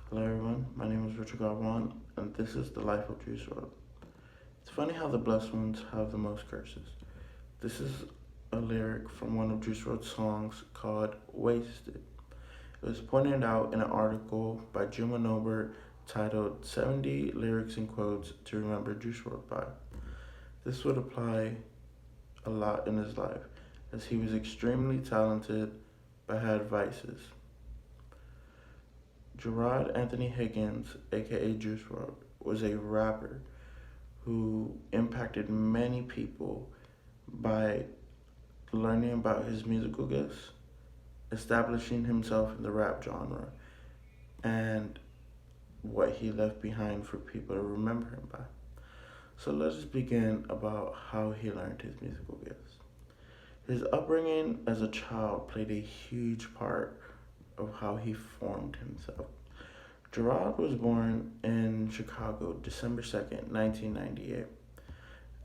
Hello everyone, my name is Richard Garwan, and this is The Life of Juice WRLD. It's funny how the blessed ones have the most curses. This is a lyric from one of Juice WRLD's songs called Wasted. It was pointed out in an article by Juma Nobert titled 70 Lyrics and Quotes to Remember Juice WRLD by. This would apply a lot in his life, as he was extremely talented but had vices. Gerard Anthony Higgins, aka Juice WRLD, was a rapper who impacted many people by learning about his musical gifts, establishing himself in the rap genre, and what he left behind for people to remember him by. So let us begin about how he learned his musical gifts. His upbringing as a child played a huge part of how he formed himself. Gerard was born in Chicago, December 2nd, 1998.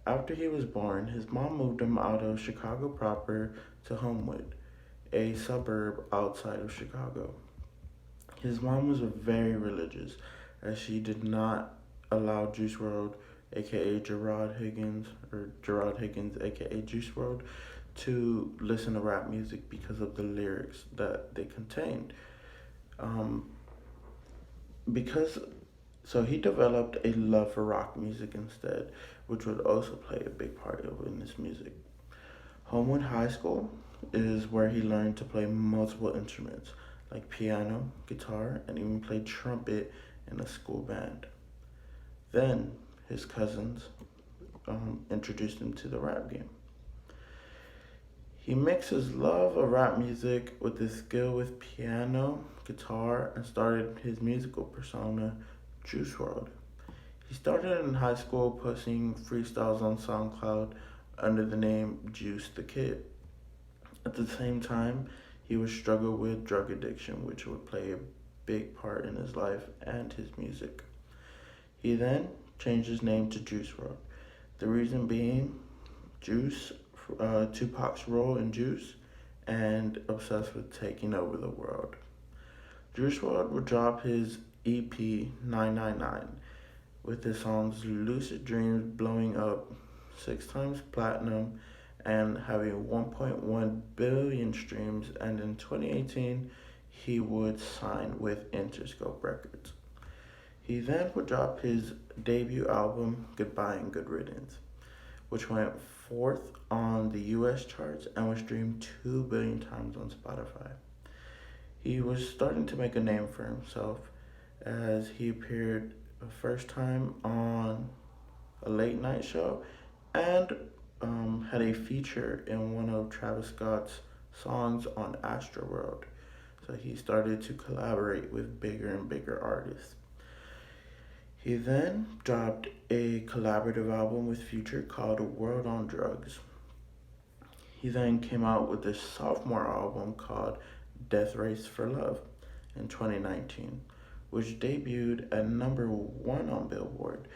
After he was born, his mom moved him out of Chicago proper to Homewood, a suburb outside of Chicago. His mom was very religious, as she did not allow Juice WRLD, aka Gerard Higgins, aka Juice WRLD, to listen to rap music because of the lyrics that they contained. Um, because so he developed a love for rock music instead, which would also play a big part in his music. Homewood High School is where he learned to play multiple instruments like piano, guitar, and even played trumpet in a school band. Then his cousins introduced him to the rap game. He mixed his love of rap music with his skill with piano, guitar, and started his musical persona, Juice WRLD. He started in high school posting freestyles on SoundCloud under the name Juice the Kid. At the same time, he would struggle with drug addiction, which would play a big part in his life and his music. He then changed his name to Juice WRLD. The reason being, Juice, Tupac's role in Juice, and obsessed with taking over the world. Juice WRLD would drop his EP 999 with his songs Lucid Dreams blowing up 6 times platinum and having 1.1 billion streams, and in 2018 he would sign with Interscope Records. He then would drop his debut album Goodbye and Good Riddance, which went fourth on the US charts and was streamed 2 billion times on Spotify. He was starting to make a name for himself as he appeared the first time on a late night show and had a feature in one of Travis Scott's songs on Astroworld. So he started to collaborate with bigger and bigger artists. He then dropped a collaborative album with Future called World on Drugs. He then came out with a sophomore album called Death Race for Love in 2019, which debuted at number 1 on Billboard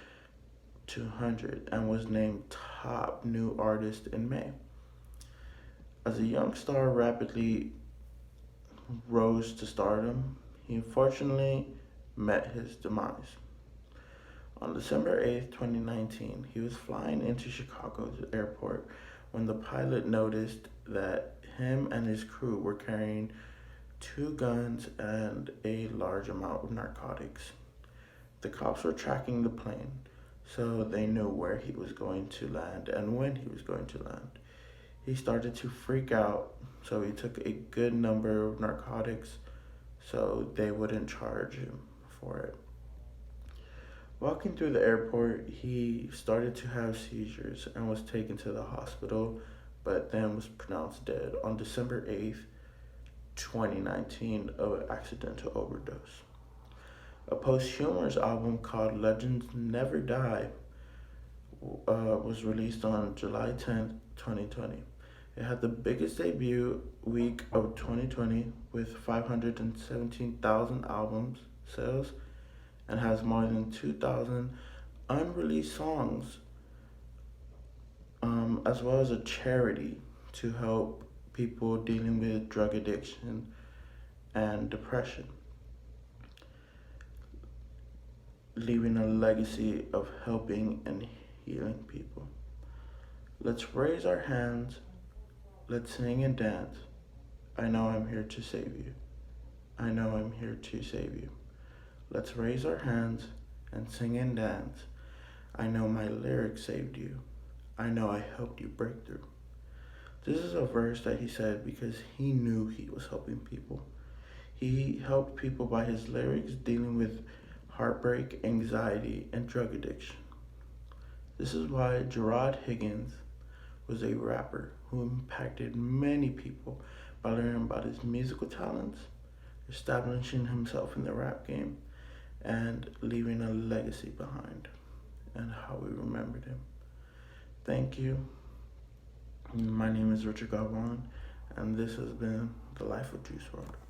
200 and was named top new artist in May. As a young star rapidly rose to stardom, he unfortunately met his demise. On December 8th, 2019, he was flying into Chicago's airport when the pilot noticed that him and his crew were carrying 2 guns and a large amount of narcotics. The cops were tracking the plane, so they knew where he was going to land and when he was going to land. He started to freak out, so he took a good number of narcotics so they wouldn't charge him for it. Walking through the airport, he started to have seizures and was taken to the hospital, but then was pronounced dead on December 8th, 2019, of an accidental overdose. A posthumous album called Legends Never Die was released on July 10th, 2020. It had the biggest debut week of 2020 with 517,000 album sales and has more than 2,000 unreleased songs, as well as a charity to help people dealing with drug addiction and depression. leaving a legacy of helping and healing people. Let's raise our hands, let's sing and dance. I know I'm here to save you. I know I'm here to save you. Let's raise our hands and sing and dance. I know my lyrics saved you. I know I helped you break through. This is a verse that he said because he knew he was helping people. He helped people by his lyrics dealing with heartbreak, anxiety, and drug addiction. This is why Gerard Higgins was a rapper who impacted many people by learning about his musical talents, establishing himself in the rap game, and leaving a legacy behind, and how we remembered him. Thank you. My name is Richard Galvan, and this has been The Life of Juice WRLD.